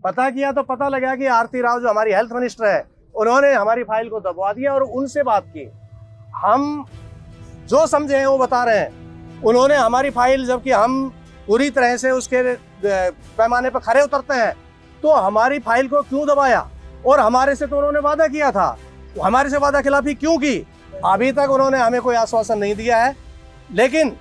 पता किया तो पता लगा कि आरती राव जो हमारी हेल्थ मिनिस्टर है, उन्होंने हमारी फाइल को दबवा दिया और उनसे बात की। हम जो समझे हैं वो बता रहे हैं। उन्होंने हमारी फाइल, जबकि हम पूरी तरह से उसके पैमाने पर खरे उतरते हैं, तो हमारी फाइल को क्यों दबाया? और हमारे से तो उन्होंने वादा किया था, हमारे से वादा खिलाफी क्यों की? अभी तक उन्होंने हमें कोई आश्वासन नहीं दिया है। लेकिन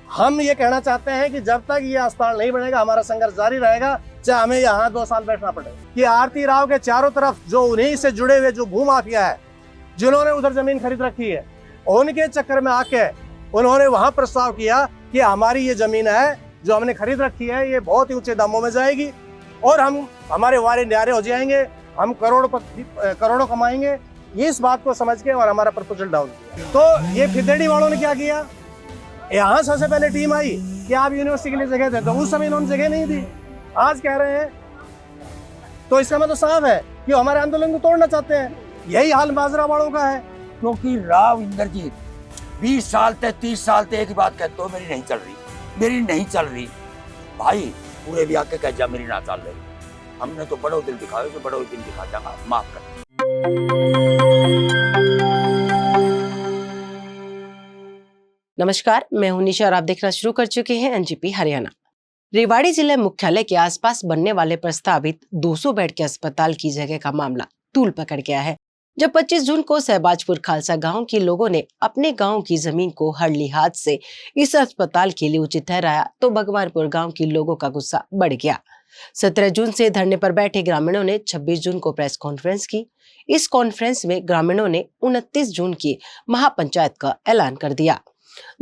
हम ये कहना चाहते हैं कि जब तक ये अस्पताल नहीं बनेगा, हमारा संघर्ष जारी रहेगा, चाहे हमें यहाँ 2 साल बैठना पड़े। कि आरती राव के चारों तरफ जो उन्हीं से जुड़े हुए जो भूमाफिया है, जिन्होंने उधर जमीन खरीद रखी है, उनके चक्कर में आके उन्होंने वहां प्रस्ताव किया कि हमारी ये जमीन है जो हमने खरीद रखी है, ये बहुत ही ऊंचे दामों में जाएगी और हमारे वारे न्यारे हो जाएंगे, हम करोड़ों कमाएंगे। इस बात को समझ के और हमारा प्रपोजल डाउन किया। तो ये फिदेड़ी वालों ने क्या किया, यहाँ सबसे पहले टीम आई कि आप यूनिवर्सिटी के लिए जगह दे, तो उस समय इन्होंने जगह नहीं दी, आज कह रहे हैं। तो इसका मतलब साफ है कि हमारे आंदोलन को तोड़ना चाहते हैं। यही हाल माजरा वालों का है। क्योंकि राव इंद्रजीत 20 साल से 30 साल से एक ही बात कहते हो, मेरी नहीं चल रही, मेरी नहीं चल रही। भाई पूरे भी आके कह जा मेरी ना चल रही। हमने तो बड़ो दिल दिखाए, तो बड़ो दिल दिखा जाएगा, माफ कर। नमस्कार, मैं हूं निशा और आप देखना शुरू कर चुके हैं एनजीपी हरियाणा। रेवाड़ी जिले मुख्यालय के आसपास बनने वाले प्रस्तावित 200 बेड के अस्पताल की जगह का मामला तूल पकड़ गया है। जब 25 जून को सहबाजपुर खालसा गांव के लोगों ने अपने गांव की जमीन को हड़ली हाथ से इस अस्पताल के लिए उचित ठहराया, तो भगवानपुर गांव के लोगों का गुस्सा बढ़ गया। 17 जून से धरने पर बैठे ग्रामीणों ने 26 जून को प्रेस कॉन्फ्रेंस की। इस कॉन्फ्रेंस में ग्रामीणों ने 29 जून की महापंचायत का ऐलान कर दिया।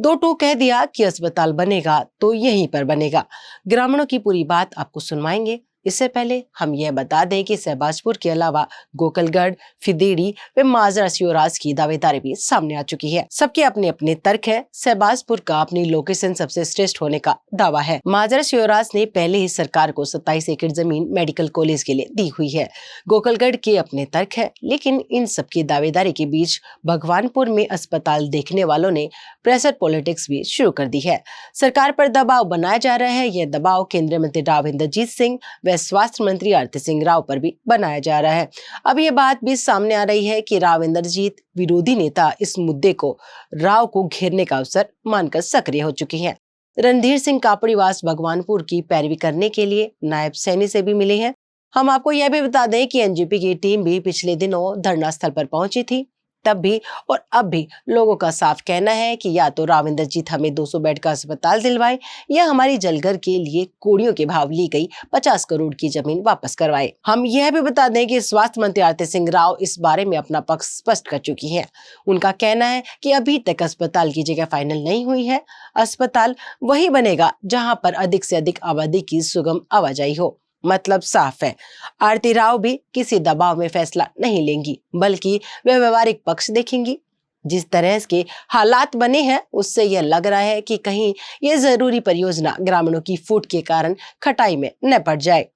2 कह दिया कि अस्पताल बनेगा तो यहीं पर बनेगा। ग्रामीणों की पूरी बात आपको सुनवाएंगे। इससे पहले हम यह बता दें कि सहबाजपुर के अलावा गोकलगढ़, फिदेड़ी व माजरा शिवराज की दावेदारी भी सामने आ चुकी है। सबके अपने अपने तर्क है। सहबाजपुर का अपनी लोकेशन सबसे श्रेष्ठ होने का दावा है। माजरा शिवराज ने पहले ही सरकार को 27 एकड़ जमीन मेडिकल कॉलेज के लिए दी हुई है। गोकलगढ़ के अपने तर्क है। लेकिन इन सबकी दावेदारी के बीच भगवानपुर में अस्पताल देखने वालों ने प्रेशर पॉलिटिक्स भी शुरू कर दी है। सरकार पर दबाव बनाया जा रहा है। यह दबाव केंद्रीय मंत्री राव इंद्रजीत सिंह व स्वास्थ्य मंत्री आरती सिंह राव पर भी बनाया जा रहा है। अब ये बात भी सामने आ रही है कि राव इंद्रजीत विरोधी नेता इस मुद्दे को राव को घेरने का अवसर मानकर सक्रिय हो चुकी हैं। रणधीर सिंह कापड़ीवास भगवानपुर की पैरवी करने के लिए नायब सैनी से भी मिले हैं। हम आपको यह भी बता दें कि एनजीपी की टीम भी पिछले दिनों धरना स्थल पर पहुंची थी। तब भी और अब भी लोगों का साफ कहना है कि या तो राव इंद्रजीत हमें 200 बेड का अस्पताल दिलवाए या हमारी जलघर के लिए कोड़ियों के भाव ली गई 50 करोड़ की जमीन वापस करवाए। हम यह भी बता दें कि स्वास्थ्य मंत्री आरती सिंह राव इस बारे में अपना पक्ष स्पष्ट कर चुकी है। उनका कहना है कि अभी तक अस्पताल की जगह फाइनल नहीं हुई है। अस्पताल वही बनेगा जहाँ पर अधिक से अधिक आबादी की सुगम आवाजाही हो। मतलब साफ है, आरती राव भी किसी दबाव में फैसला नहीं लेंगी, बल्कि वे व्यवहारिक पक्ष देखेंगी। जिस तरह के हालात बने हैं उससे यह लग रहा है कि कहीं ये जरूरी परियोजना ग्रामीणों की फूट के कारण खटाई में न पड़ जाए।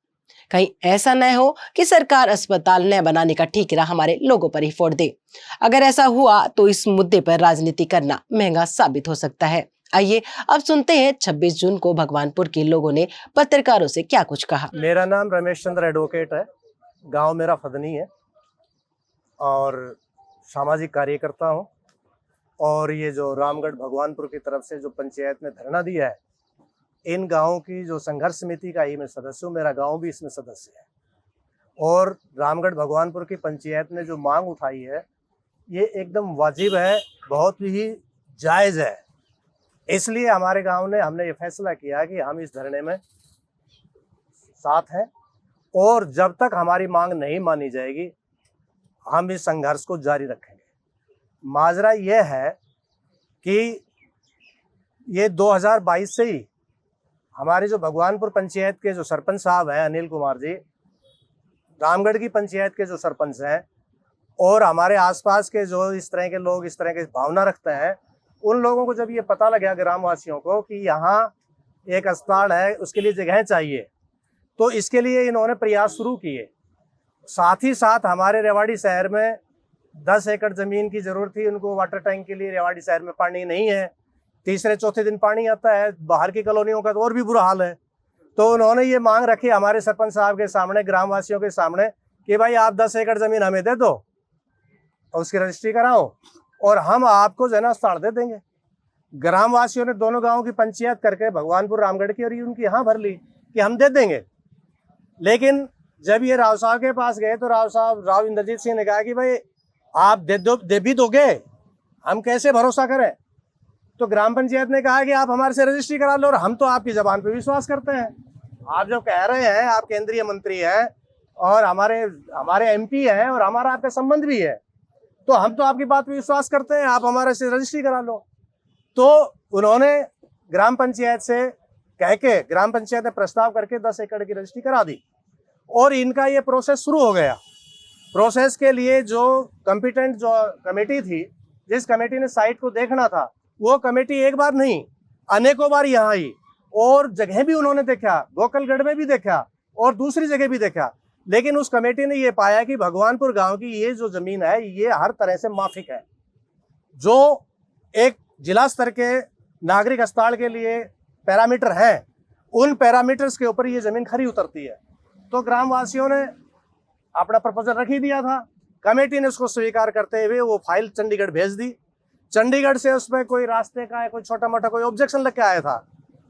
कहीं ऐसा न हो कि सरकार अस्पताल न बनाने का ठीकरा हमारे लोगों पर ही फोड़ दे। अगर ऐसा हुआ तो इस मुद्दे पर राजनीति करना महंगा साबित हो सकता है। आइए अब सुनते हैं 26 जून को भगवानपुर के लोगों ने पत्रकारों से क्या कुछ कहा। मेरा नाम रमेश चंद्र एडवोकेट है, गांव मेरा फदनी है और सामाजिक कार्यकर्ता हूं। और ये जो रामगढ़ भगवानपुर की तरफ से जो पंचायत में धरना दिया है, इन गाँव की जो संघर्ष समिति का ही मैं सदस्य हूँ, मेरा गाँव भी इसमें सदस्य है। और रामगढ़ भगवानपुर की पंचायत ने जो मांग उठाई है ये एकदम वाजिब है, बहुत ही जायज़ है। इसलिए हमारे गांव ने हमने ये फैसला किया कि हम इस धरने में साथ हैं और जब तक हमारी मांग नहीं मानी जाएगी हम इस संघर्ष को जारी रखेंगे। माजरा ये है कि ये 2022 से ही हमारे जो भगवानपुर पंचायत के जो सरपंच साहब हैं अनिल कुमार जी, रामगढ़ की पंचायत के जो सरपंच हैं और हमारे आसपास के जो इस तरह के लोग इस तरह की भावना रखते हैं, उन लोगों को जब ये पता लगा ग्रामवासियों को कि यहाँ एक अस्पताल है, उसके लिए जगह चाहिए, तो इसके लिए इन्होंने प्रयास शुरू किए। साथ ही साथ हमारे रेवाड़ी शहर में 10 एकड़ ज़मीन की ज़रूरत थी उनको वाटर टैंक के लिए। रेवाड़ी शहर में पानी नहीं है, तीसरे चौथे दिन पानी आता है। बाहर की कॉलोनियों का तो और भी बुरा हाल है। तो उन्होंने ये मांग रखी हमारे सरपंच साहब के सामने, ग्रामवासियों के सामने, कि भाई आप 10 एकड़ जमीन हमें दे दो और उसकी रजिस्ट्री कराओ और हम आपको जो है ना स्थान दे देंगे। ग्रामवासियों ने दोनों गांवों की पंचायत करके भगवानपुर रामगढ़ की और ये उनकी हाँ भर ली कि हम दे देंगे। लेकिन जब ये राव साहब के पास गए तो राव इंद्रजीत सिंह ने कहा कि भाई आप दे भी दोगे, हम कैसे भरोसा करें। तो ग्राम पंचायत ने कहा कि आप हमारे से रजिस्ट्री करा लो और हम तो आपकी जबान पे विश्वास करते हैं। आप जो कह रहे हैं, आप केंद्रीय मंत्री हैं और हमारे एमपी हैं और हमारा आपका संबंध भी है, तो हम तो आपकी बात पे विश्वास करते हैं, आप हमारे से रजिस्ट्री करा लो। तो उन्होंने ग्राम पंचायत से कह के, ग्राम पंचायत ने प्रस्ताव करके 10 एकड़ की रजिस्ट्री करा दी और इनका ये प्रोसेस शुरू हो गया। प्रोसेस के लिए जो कॉम्पिटेंट जो कमेटी थी, जिस कमेटी ने साइट को देखना था, वो कमेटी एक बार नहीं अनेकों बार यहाँ आई और जगह भी उन्होंने देखा, गोकलगढ़ में भी देखा और दूसरी जगह भी देखा। लेकिन उस कमेटी ने ये पाया कि भगवानपुर गांव की ये जो जमीन है ये हर तरह से माफिक है। जो एक जिला स्तर के नागरिक अस्पताल के लिए पैरामीटर हैं, उन पैरामीटर्स के ऊपर ये जमीन खरी उतरती है। तो ग्रामवासियों ने अपना प्रपोजल रख ही दिया था। कमेटी ने उसको स्वीकार करते हुए वो फाइल चंडीगढ़ भेज दी। चंडीगढ़ से उसमें कोई रास्ते का कोई छोटा मोटा कोई ऑब्जेक्शन लग के आया था,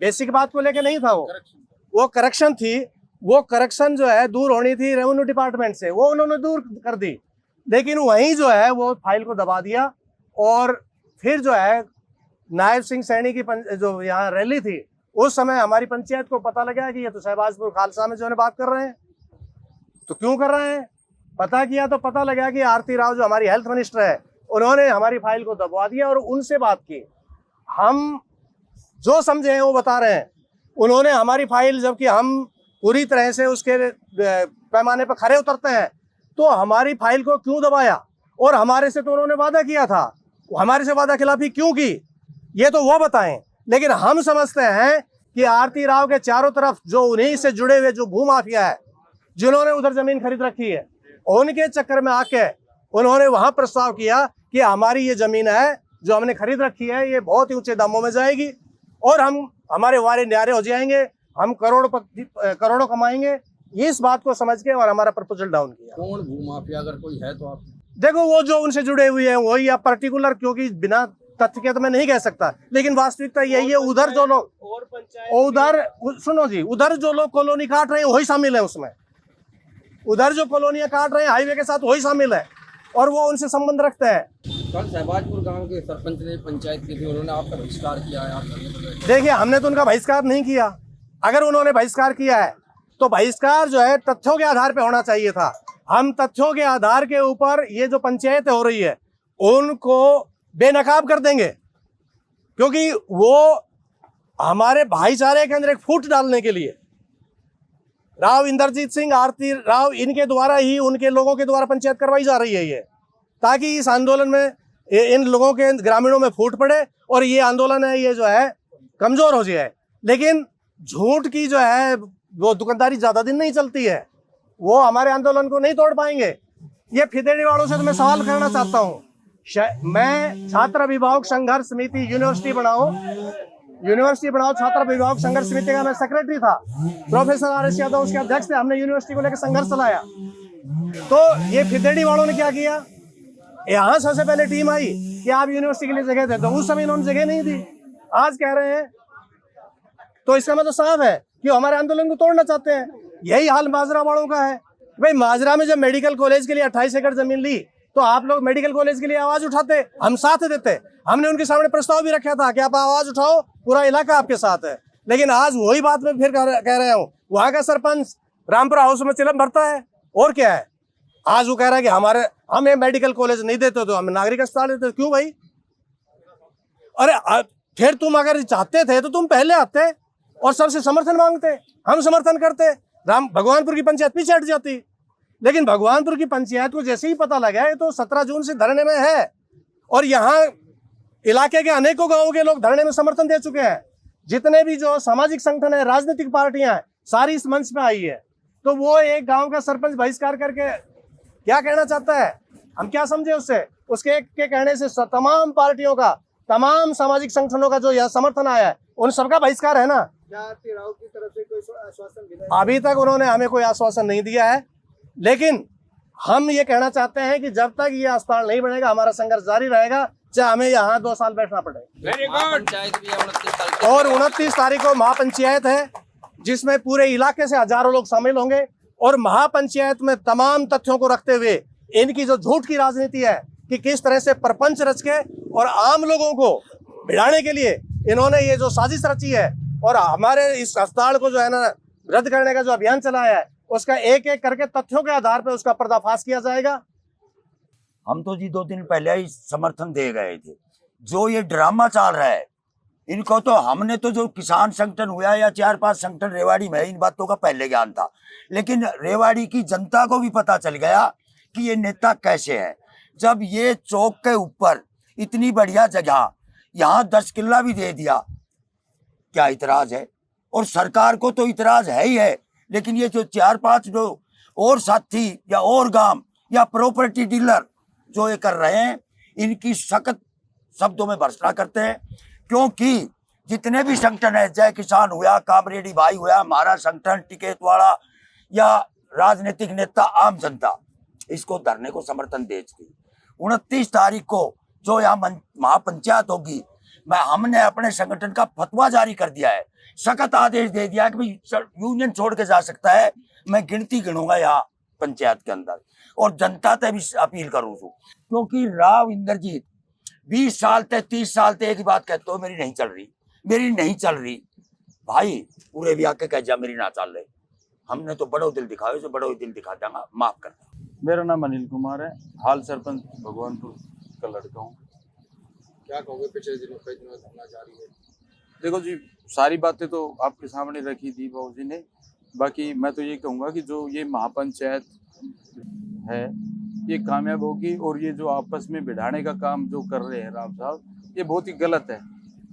बेसिक बात को लेके नहीं था, वो करेक्शन थी। वो करेक्शन जो है दूर होनी थी रेवेन्यू डिपार्टमेंट से, वो उन्होंने दूर कर दी। लेकिन वहीं जो है वो फाइल को दबा दिया और फिर जो है नायब सिंह सैनी की जो यहाँ रैली थी, उस समय हमारी पंचायत को पता लगा कि ये तो शहबाजपुर खालसा में जो है बात कर रहे हैं। तो क्यों कर रहे हैं, पता किया तो पता लगा कि आरती राव जो हमारी हेल्थ मिनिस्टर है, उन्होंने हमारी फाइल को दबवा दिया और उनसे बात की। हम जो समझे हैं वो बता रहे हैं। उन्होंने हमारी फाइल, जबकि हम पूरी तरह से उसके पैमाने पर खरे उतरते हैं, तो हमारी फाइल को क्यों दबाया। और हमारे से तो उन्होंने वादा किया था, हमारे से वादा खिलाफी क्यों की, ये तो वो बताएं। लेकिन हम समझते हैं कि आरती राव के चारों तरफ जो उन्हीं से जुड़े हुए जो भूमाफिया है, जिन्होंने उधर जमीन खरीद रखी है, उनके चक्कर में आके उन्होंने वहां प्रस्ताव किया कि हमारी ये जमीन है जो हमने खरीद रखी है, ये बहुत ही ऊंचे दामों में जाएगी और हमारे वारे न्यारे हो जाएंगे, हम करोड़ों कमाएंगे। इस बात को समझ के और हमारा प्रपोजल डाउन किया। कौन भूमाफिया अगर कोई है तो आप देखो, वो जो उनसे जुड़े हुए हैं वही, आप पर्टिकुलर क्योंकि बिना तथ्य के तो मैं नहीं कह सकता, लेकिन वास्तविकता यही है। उधर जो लोग सुनो जी, उधर जो लोग कॉलोनी काट रहे हैं वही शामिल है उसमें। उधर जो कॉलोनियां काट रहे हैं हाईवे के साथ वही शामिल है और वो उनसे संबंध रखते हैं। कल शहबाजपुर गांव के सरपंच ने पंचायत की थी, उन्होंने आपका बहिष्कार किया है। आप देखिए, हमने तो उनका बहिष्कार नहीं किया। अगर उन्होंने बहिष्कार किया है तो बहिष्कार जो है तथ्यों के आधार पे होना चाहिए था। हम तथ्यों के आधार के ऊपर ये जो पंचायत हो रही है उनको बेनकाब कर देंगे, क्योंकि वो हमारे भाईचारे के अंदर एक फूट डालने के लिए राव इंद्रजीत सिंह, आरती राव, इनके द्वारा ही, उनके लोगों के द्वारा पंचायत करवाई जा रही है ये, ताकि इस आंदोलन में इन लोगों के ग्रामीणों में फूट पड़े और ये आंदोलन है ये जो है कमजोर हो जाए। लेकिन झूठ की जो है वो दुकानदारी ज्यादा दिन नहीं चलती है, वो हमारे आंदोलन को नहीं तोड़ पाएंगे। ये फिदेड़ी वालों से तो मैं सवाल करना चाहता हूँ। मैं छात्र अभिभावक संघर्ष समिति यूनिवर्सिटी बनाओ छात्र अभिभावक संघर्ष समिति का मैं सेक्रेटरी था। Professor RS. यादव उसके अध्यक्ष थे। हमने यूनिवर्सिटी को लेकर संघर्ष चलाया। तो ये फिदेड़ी वालों ने क्या किया, यहाँ सबसे पहले टीम आई कि आप यूनिवर्सिटी के लिए जगह दे दो। उस समय इन्होंने जगह नहीं दी, आज कह रहे हैं। तो इसका मतलब साफ है कि हमारे आंदोलन को तोड़ना चाहते हैं। यही हाल माजरा वालों का है। भाई माजरा में जब मेडिकल कॉलेज के लिए 28 एकड़ जमीन ली तो आप लोग मेडिकल कॉलेज के लिए आवाज उठाते, हम साथ देते। हमने उनके सामने प्रस्ताव भी रखा था कि आप आवाज उठाओ, पूरा इलाका आपके साथ है। लेकिन आज वही बात मैं फिर कह रहा हूँ, वहां का सरपंच रामपुरा हाउस में चिलम भरता है और क्या है। आज वो कह रहा है कि हमें मेडिकल कॉलेज नहीं देते तो हमें नागरिक अस्पताल देते। क्यों भाई? अरे फिर तुम अगर चाहते थे तो तुम पहले आते और सबसे समर्थन मांगते, हम समर्थन करते, भगवानपुर की पंचायत पीछे हट जाती। लेकिन भगवानपुर की पंचायत को जैसे ही पता लगा है तो 17 जून से धरने में है और यहाँ इलाके के अनेकों गांवों के लोग धरने में समर्थन दे चुके हैं। जितने भी जो सामाजिक संगठन है, राजनीतिक पार्टियां हैं, सारी इस मंच पे आई है। तो वो एक गांव का सरपंच बहिष्कार करके क्या कहना चाहता है, हम क्या समझे उससे? उसके के कहने से तमाम पार्टियों का, तमाम सामाजिक संगठनों का जो यहाँ समर्थन आया है, उन सबका बहिष्कार है ना। क्या तिराव की तरफ से कोई आश्वासन मिला? अभी तक उन्होंने हमें कोई आश्वासन नहीं दिया है, लेकिन हम ये कहना चाहते हैं कि जब तक ये अस्पताल नहीं बनेगा हमारा संघर्ष जारी रहेगा, चाहे हमें यहाँ 2 साल बैठना पड़े। पंचायत भी है 29 तारीख और 29 तारीख को महापंचायत है, जिसमें पूरे इलाके से हजारों लोग शामिल होंगे। और महापंचायत में तमाम तथ्यों को रखते हुए इनकी जो झूठ की राजनीति है कि किस तरह से प्रपंच रच के और आम लोगों को भिड़ाने के लिए इन्होंने ये जो साजिश रची है, और हमारे इस अस्पताल को जो है ना रद्द करने का जो अभियान चलाया है, उसका एक एक करके तथ्यों के आधार पर उसका पर्दाफाश किया जाएगा। हम तो जी 2 दिन पहले ही समर्थन दे गए थे। जो ये ड्रामा चल रहा है इनको, तो हमने तो जो किसान संगठन हुआ या 4-5 संगठन रेवाड़ी में, इन बातों का पहले ज्ञान था, लेकिन रेवाड़ी की जनता को भी पता चल गया कि ये नेता कैसे है। जब ये चौक के ऊपर इतनी बढ़िया जगह, यहाँ 10 किला भी दे दिया, क्या इतराज है? और सरकार को तो इतराज है ही है, लेकिन ये जो 4-5 जो और साथी या और गांव या प्रॉपर्टी डीलर जो ये कर रहे हैं, इनकी सख्त शब्दों में भर्त्सना करते हैं। क्योंकि जितने भी संगठन है, जय किसान हुआ, कामरेडी भाई हुआ, हमारा संगठन, टिकट वाला या राजनीतिक नेता, आम जनता इसको धरने को समर्थन दे चुकी। 29 तारीख को जो यहाँ महापंचायत होगी, हमने अपने संगठन का फतवा जारी कर दिया है, सख्त आदेश दे दिया है कि भाई यूनियन छोड़ के जा सकता है। मैं गिनती गिनूंगा यहाँ पंचायत के अंदर, और जनता से भी अपील करूँ छू, क्योंकि राव इंद्रजीत 20 साल से 30 साल से एक ही बात कहते हो, मेरी नहीं चल रही, मेरी नहीं चल रही। भाई पूरे भी आके कह जा मेरी ना चल रही। हमने तो बड़ो दिल दिखाओ, जो बड़ो दिल दिखा देंगे, माफ कर। मेरा नाम अनिल कुमार है, हाल सरपंच भगवानपुर का लड़का हूँ। क्या कहोगे? पिछले दिनों कई दिनों से धरना जारी है। देखो जी, सारी बातें तो आपके सामने रखी थी बाबू जी ने। बाकी मैं तो ये कहूँगा कि जो ये महापंचायत है ये कामयाब होगी, और ये जो आपस में भिड़ाने का काम जो कर रहे हैं राम साहब, ये बहुत ही गलत है।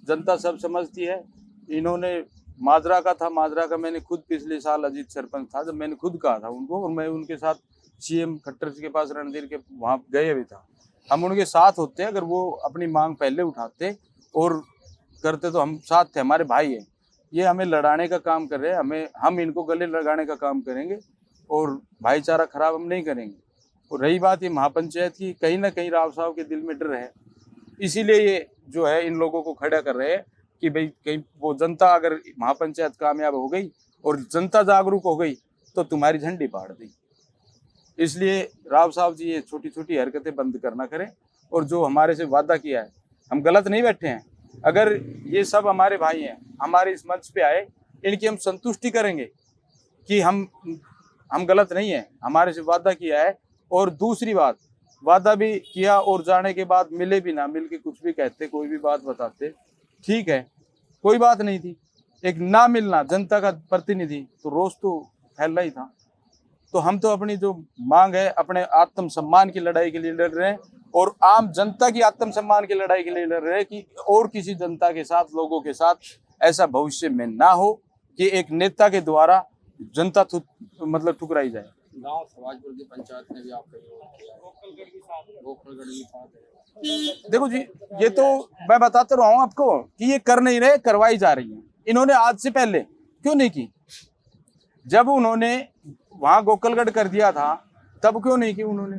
जनता सब समझती है। इन्होंने माजरा का मैंने खुद पिछले साल अजीत सरपंच था, जब मैंने खुद कहा था उनको, और मैं उनके साथ सीएम खट्टर के पास रणधीर के वहाँ गए भी था। हम उनके साथ होते, अगर वो अपनी मांग पहले उठाते और करते तो हम साथ थे। हमारे भाई हैं, ये हमें लड़ाने का काम कर रहे हैं, हम इनको गले लगाने का काम करेंगे, और भाईचारा खराब हम नहीं करेंगे। और रही बात ये महापंचायत की, कहीं ना कहीं राव साहब के दिल में डर है, इसीलिए ये जो है इन लोगों को खड़ा कर रहे हैं कि भाई कहीं वो जनता अगर महापंचायत कामयाब हो गई और जनता जागरूक हो गई तो तुम्हारी झंडी फाड़ दी। इसलिए राव साहब जी ये छोटी छोटी हरकतें बंद करना करें, और जो हमारे से वादा किया है, हम गलत नहीं बैठे हैं। अगर ये सब हमारे भाई हैं, हमारे इस मंच पे आए, इनकी हम संतुष्टि करेंगे कि हम गलत नहीं है, हमारे से वादा किया है। और दूसरी बात, वादा भी किया और जाने के बाद मिले भी ना, मिल के कुछ भी कहते, कोई भी बात बताते, ठीक है, कोई बात नहीं थी। एक ना मिलना जनता का प्रतिनिधि, तो रोज तो फैलना ही था। तो हम तो अपनी जो मांग है, अपने आत्म सम्मान की लड़ाई के लिए लड़ रहे हैं, और आम जनता की आत्म सम्मान की लड़ाई के लिए लड़ रहे हैं कि और किसी जनता के साथ, लोगों के साथ ऐसा भविष्य में ना हो कि एक नेता के द्वारा जनता ठुकराई जाए। गांव समाजपुर की पंचायत ने भी आपका विरोध किया है, गोखलगढ़ भी साथ है। देखो जी, ये तो मैं बताता रहा हूँ आपको कि ये कर नहीं रहे, करवाई जा रही है। इन्होंने आज से पहले क्यों नहीं की? जब उन्होंने वहां गोकलगढ़ कर दिया था तब क्यों नहीं की उन्होंने?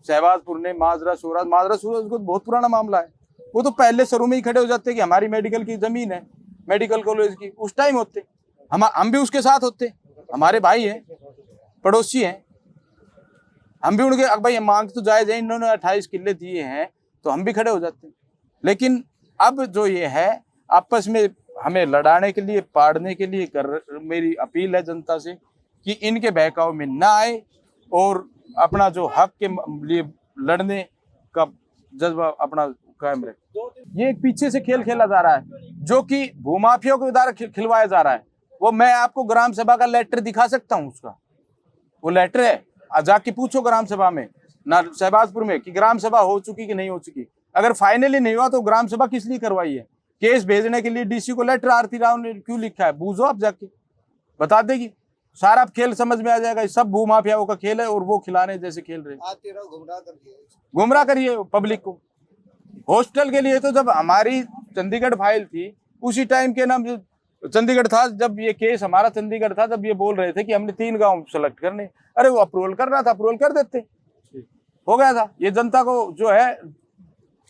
शहबाजपुर ने माजरा सूरज को बहुत पुराना मामला है, वो तो पहले शुरू में ही खड़े हो जाते कि हमारी मेडिकल की जमीन है, मेडिकल कॉलेज की, उस टाइम होते। हम भी उसके साथ होते, हमारे भाई हैं, पड़ोसी हैं, हम भी उनके भाई मांग तो जायज है, इन्होंने 28 किले दिए हैं तो हम भी खड़े हो जाते। लेकिन अब जो ये है, आपस में हमें लड़ाने के लिए, पाड़ने के लिए मेरी अपील है जनता से कि इनके बहकाव में ना आए, और अपना जो हक के लिए लड़ने का जज्बा अपना कायम रखे। ये एक पीछे से खेल खेला जा रहा है, जो कि भूमाफियों के द्वारा खिलवाया जा रहा है। वो मैं आपको ग्राम सभा का लेटर दिखा सकता हूँ, उसका वो लेटर है, जाके पूछो ग्राम सभा में ना शहबाजपुर में कि ग्राम सभा हो चुकी कि नहीं हो चुकी। अगर फाइनली नहीं हुआ तो ग्राम सभा किस लिए करवाई है? केस भेजने के लिए डीसी को लेटर आरती राव ने क्यों लिखा है? बूझो आप जाके, बता देगी, सारा खेल समझ में आ जाएगा। सब भूमाफियाओं का खेल है, और वो खिलाने जैसे खेल रहे, गुमराह करिए पब्लिक को। हॉस्टल के लिए तो जब हमारी चंडीगढ़ फाइल थी, उसी टाइम के नाम चंडीगढ़ था जब ये केस हमारा चंडीगढ़ था, जब ये बोल रहे थे कि हमने 3 गांव सेलेक्ट करने, अरे वो अप्रूवल करना था, अप्रूवल कर देते, हो गया था। ये जनता को जो है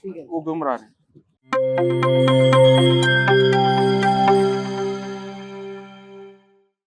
वो गुमराह है।